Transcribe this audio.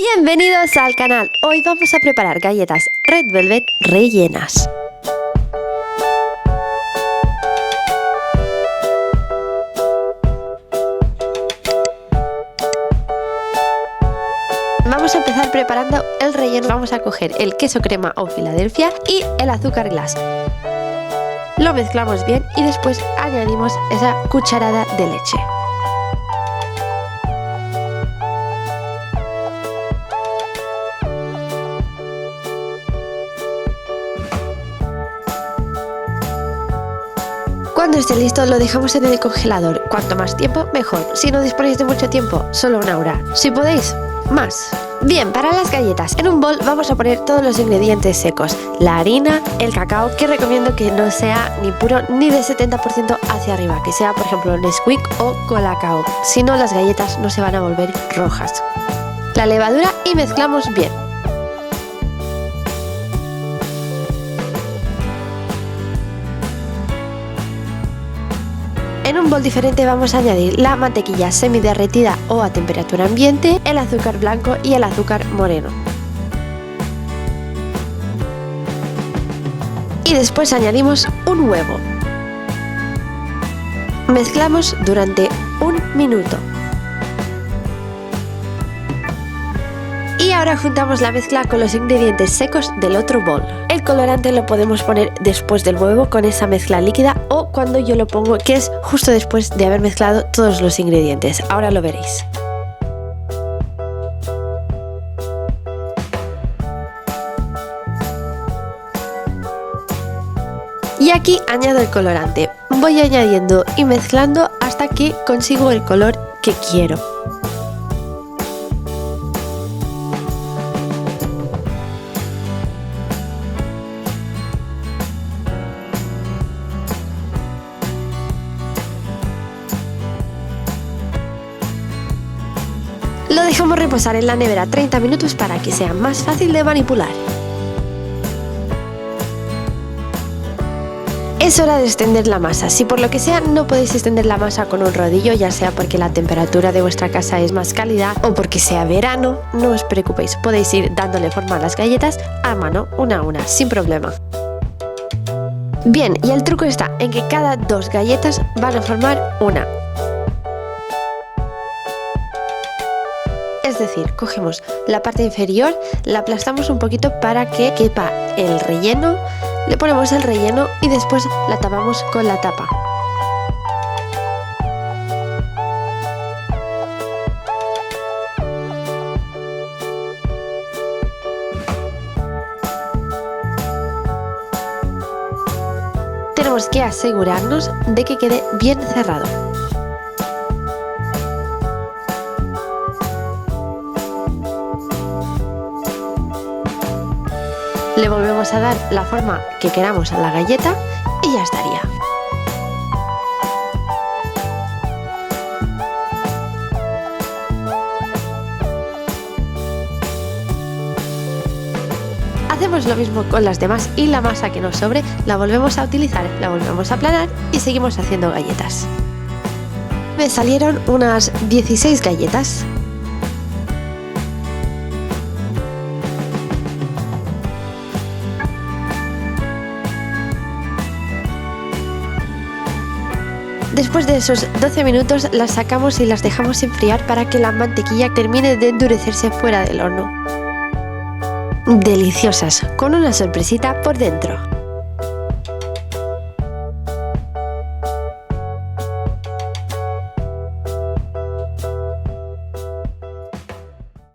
Bienvenidos al canal. Hoy vamos a preparar galletas Red Velvet rellenas. Vamos a empezar preparando el relleno. Vamos a coger el queso crema o Filadelfia y el azúcar glass. Lo mezclamos bien y después añadimos esa cucharada de leche. Cuando esté listo lo dejamos en el congelador. Cuanto más tiempo, mejor. Si no disponéis de mucho tiempo, solo una hora. Si podéis, más. Bien, para las galletas, en un bol vamos a poner todos los ingredientes secos. La harina, el cacao, que recomiendo que no sea ni puro ni de 70% hacia arriba, que sea por ejemplo Nesquik o Colacao. Si no, las galletas no se van a volver rojas. La levadura y mezclamos bien. En un bol diferente vamos a añadir la mantequilla semiderretida o a temperatura ambiente, el azúcar blanco y el azúcar moreno. Y después añadimos un huevo. Mezclamos durante un minuto. Y ahora juntamos la mezcla con los ingredientes secos del otro bol. El colorante lo podemos poner después del huevo con esa mezcla líquida o cuando yo lo pongo, que es justo después de haber mezclado todos los ingredientes. Ahora lo veréis. Y aquí añado el colorante. Voy añadiendo y mezclando hasta que consigo el color que quiero. Lo dejamos reposar en la nevera 30 minutos para que sea más fácil de manipular. Es hora de extender la masa. Si por lo que sea no podéis extender la masa con un rodillo, ya sea porque la temperatura de vuestra casa es más cálida o porque sea verano, no os preocupéis, podéis ir dándole forma a las galletas a mano, una a una, sin problema. Bien, y el truco está en que cada dos galletas van a formar una. Es decir, cogemos la parte inferior, la aplastamos un poquito para que quepa el relleno, le ponemos el relleno y después la tapamos con la tapa. Tenemos que asegurarnos de que quede bien cerrado. Le volvemos a dar la forma que queramos a la galleta y ya estaría. Hacemos lo mismo con las demás y la masa que nos sobre la volvemos a utilizar, la volvemos a aplanar y seguimos haciendo galletas. Me salieron unas 16 galletas. Después de esos 12 minutos las sacamos y las dejamos enfriar para que la mantequilla termine de endurecerse fuera del horno. Deliciosas, con una sorpresita por dentro.